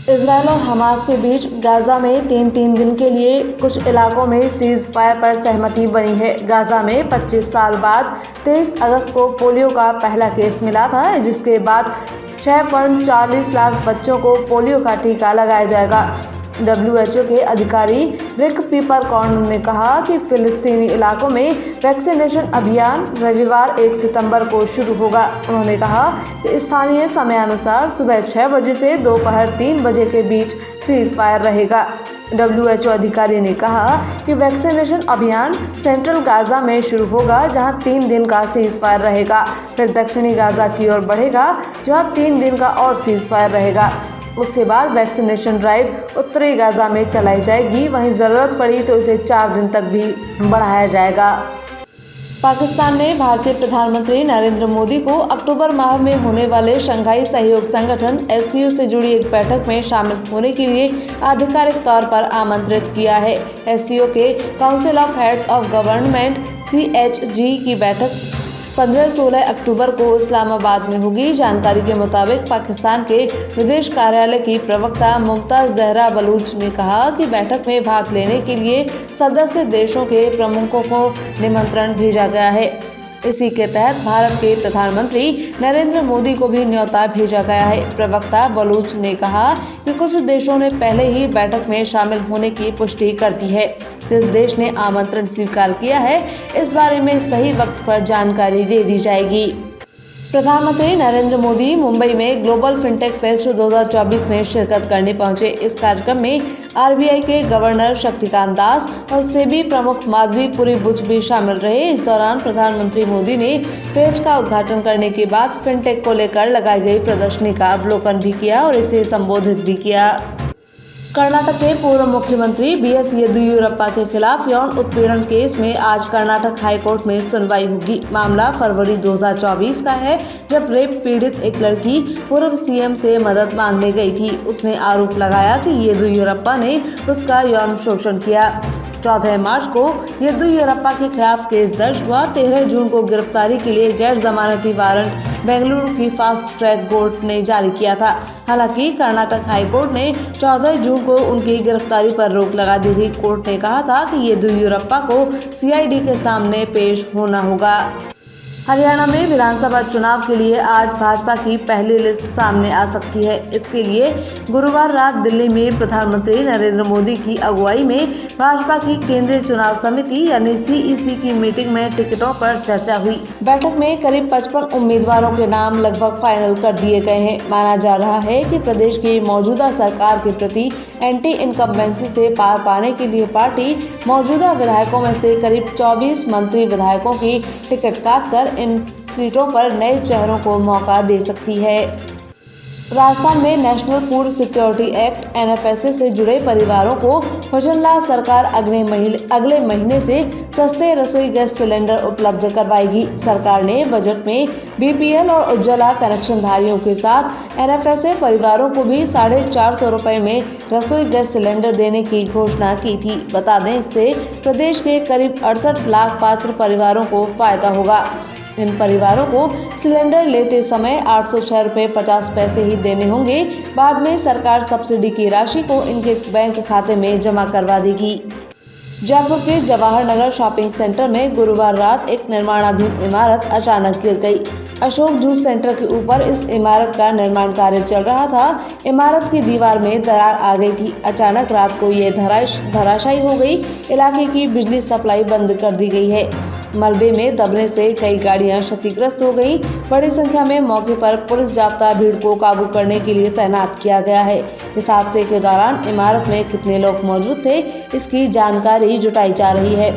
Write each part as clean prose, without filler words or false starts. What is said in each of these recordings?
Israel और Hamas के बीच Gaza में तीन दिन के लिए कुछ इलाकों में सीज फायर पर सहमति बनी है। गाजा में 25 साल बाद 23 अगस्त को पोलियो का पहला केस मिला था, जिसके बाद 6.40 लाख बच्चों को पोलियो का टीका लगाया जाएगा। WHO के अधिकारी रिक पीपरकॉर्न ने कहा कि फिलिस्तीनी इलाकों में वैक्सीनेशन अभियान रविवार 1 सितंबर को शुरू होगा। उन्होंने कहा कि स्थानीय समयानुसार सुबह 6 बजे से दोपहर 3 बजे के बीच सीज फायर रहेगा। WHO अधिकारी ने कहा कि वैक्सीनेशन अभियान सेंट्रल गाजा में शुरू होगा, जहां 3 दिन का सीज फायर रहेगा, फिर दक्षिणी गाजा की ओर बढ़ेगा, जहां 3 दिन का और सीज फायर रहेगा। उसके बाद वैक्सीनेशन ड्राइव उत्तरी गाजा में चलाई जाएगी। वहीं ज़रूरत पड़ी तो इसे 4 दिन तक भी बढ़ाया जाएगा। पाकिस्तान ने भारतीय प्रधानमंत्री नरेंद्र मोदी को अक्टूबर माह में होने वाले शंघाई सहयोग संगठन SCO से जुड़ी एक बैठक में शामिल होने के लिए आधिकारिक तौर पर आमंत्रित किया है। SCO के council of heads of government CHG की बैठक 15-16 अक्टूबर को इस्लामाबाद में होगी। जानकारी के मुताबिक पाकिस्तान के विदेश कार्यालय की प्रवक्ता मुमताज जहरा बलूच ने कहा कि बैठक में भाग लेने के लिए सदस्य देशों के प्रमुखों को निमंत्रण भेजा गया है। इसी के तहत भारत के प्रधानमंत्री नरेंद्र मोदी को भी न्योता भेजा गया है। प्रवक्ता बलूच ने कहा कि कुछ देशों ने पहले ही बैठक में शामिल होने की पुष्टि कर दी है। जिस देश ने आमंत्रण स्वीकार किया है, इस बारे में सही वक्त पर जानकारी दे दी जाएगी। प्रधानमंत्री नरेंद्र मोदी मुंबई में ग्लोबल फिनटेक फेस्ट 2024 में शिरकत करने पहुंचे। इस कार्यक्रम में RBI के गवर्नर शक्तिकांत दास और सेबी प्रमुख माधवी पुरी बुच भी शामिल रहे। इस दौरान प्रधानमंत्री मोदी ने फेस्ट का उद्घाटन करने के बाद फिनटेक को लेकर लगाई गई प्रदर्शनी का अवलोकन भी किया और इसे संबोधित भी किया। कर्नाटक के पूर्व मुख्यमंत्री BS येदियुरप्पा के खिलाफ यौन उत्पीड़न केस में आज कर्नाटक हाई कोर्ट में सुनवाई होगी। मामला फरवरी 2024 का है, जब रेप पीड़ित एक लड़की पूर्व CM से मदद मांगने गई थी। उसने आरोप लगाया कि येदियुरप्पा ने उसका यौन शोषण किया। 14 मार्च को येदियुरप्पा के खिलाफ केस दर्ज हुआ। 13 जून को गिरफ्तारी के लिए गैर जमानती वारंट बेंगलुरु की फास्ट ट्रैक कोर्ट ने जारी किया था। हालांकि कर्नाटक हाई कोर्ट ने 14 जून को उनकी गिरफ्तारी पर रोक लगा दी थी। कोर्ट ने कहा था कि येदियुरप्पा को CID के सामने पेश होना होगा। हरियाणा में विधानसभा चुनाव के लिए आज भाजपा की पहली लिस्ट सामने आ सकती है। इसके लिए गुरुवार रात दिल्ली में प्रधानमंत्री नरेंद्र मोदी की अगुवाई में भाजपा की केंद्रीय चुनाव समिति यानी CEC की मीटिंग में टिकटों पर चर्चा हुई। बैठक में करीब 55 उम्मीदवारों के नाम लगभग फाइनल कर दिए गए हैं। माना जा रहा है कि प्रदेश की मौजूदा सरकार के प्रति एंटी इनकम्बेंसी से पार पाने के लिए पार्टी मौजूदा विधायकों में से करीब 24 मंत्री विधायकों की टिकट काटकर इन सीटों पर नए चेहरों को मौका दे सकती है। राजस्थान में national food security act NFSA से जुड़े परिवारों को भजनलाल सरकार अगले महीने से सस्ते रसोई गैस सिलेंडर उपलब्ध करवाएगी। सरकार ने बजट में BPL और उज्ज्वला कनेक्शनधारियों के साथ NFSA परिवारों को भी 450 रुपये में रसोई गैस सिलेंडर देने की घोषणा की थी। बता दें, इससे प्रदेश के करीब 68 लाख पात्र परिवारों को फायदा होगा। इन परिवारों को सिलेंडर लेते समय 806 रुपये 50 पैसे ही देने होंगे। बाद में सरकार सब्सिडी की राशि को इनके बैंक खाते में जमा करवा देगी। जयपुर के जवाहर नगर शॉपिंग सेंटर में गुरुवार रात एक निर्माणाधीन इमारत अचानक गिर गई। अशोक जूस सेंटर के ऊपर इस इमारत का निर्माण कार्य चल रहा था। इमारत की दीवार में दरार आ गई थी। अचानक रात को ये धराशायी हो गई। इलाके की बिजली सप्लाई बंद कर दी गई है। मलबे में दबने से कई गाड़ियां क्षतिग्रस्त हो गईं। बड़ी संख्या में मौके पर पुलिस जाब्ता भीड़ को काबू करने के लिए तैनात किया गया है। इस हादसे के दौरान इमारत में कितने लोग मौजूद थे, इसकी जानकारी जुटाई जा रही है।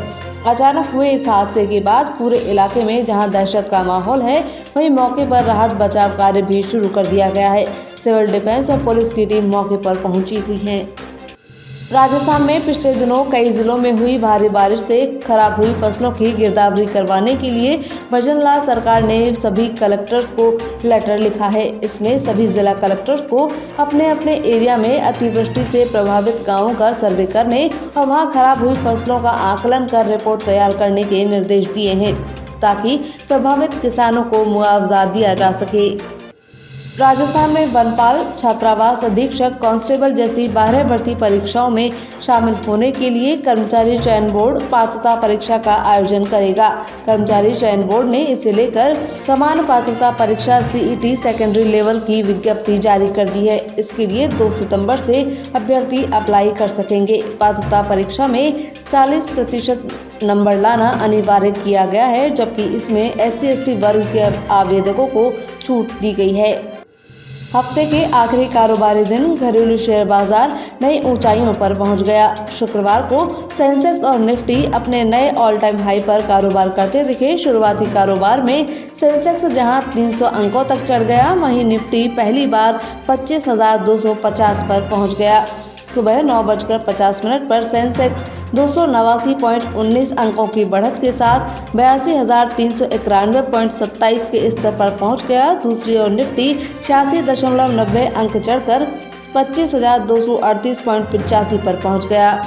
अचानक हुए इस हादसे के बाद पूरे इलाके में जहां दहशत का माहौल है, वहीं मौके पर राहत बचाव कार्य भी शुरू कर दिया गया है। सिविल डिफेंस और पुलिस की टीम मौके पर पहुंची हुई है। राजस्थान में पिछले दिनों कई जिलों में हुई भारी बारिश से खराब हुई फसलों की गिरदावरी करवाने के लिए भजनलाल सरकार ने सभी कलेक्टर्स को लेटर लिखा है। इसमें सभी जिला कलेक्टर्स को अपने अपने एरिया में अतिवृष्टि से प्रभावित गांवों का सर्वे करने और वहां खराब हुई फसलों का आकलन कर रिपोर्ट तैयार करने के निर्देश दिए हैं, ताकि प्रभावित किसानों को मुआवजा दिया जा सके। राजस्थान में वनपाल, छात्रावास अधीक्षक, कांस्टेबल जैसी बाह्य भर्ती परीक्षाओं में शामिल होने के लिए कर्मचारी चयन बोर्ड पात्रता परीक्षा का आयोजन करेगा। कर्मचारी चयन बोर्ड ने इसे लेकर समान पात्रता परीक्षा CET सेकेंडरी लेवल की विज्ञप्ति जारी कर दी है। इसके लिए 2 सितंबर से अभ्यर्थी अप्लाई कर सकेंगे। पात्रता परीक्षा में 40% नंबर लाना अनिवार्य किया गया है, जबकि इसमें SC/ST वर्ग के आवेदकों को छूट दी गई है। हफ्ते के आखिरी कारोबारी दिन घरेलू शेयर बाजार नई ऊंचाइयों पर पहुंच गया। शुक्रवार को सेंसेक्स और निफ्टी अपने नए ऑल टाइम हाई पर कारोबार करते दिखे। शुरुआती कारोबार में सेंसेक्स जहां 300 अंकों तक चढ़ गया, वहीं निफ्टी पहली बार 25,250 पर पहुंच गया। सुबह 9:50 पर सेंसेक्स 289.19 अंकों की बढ़त के साथ 82,391.27 के स्तर पर पहुंच गया। दूसरी ओर निफ्टी 86.90 अंक चढ़कर 25,238.85 पर पहुंच गया।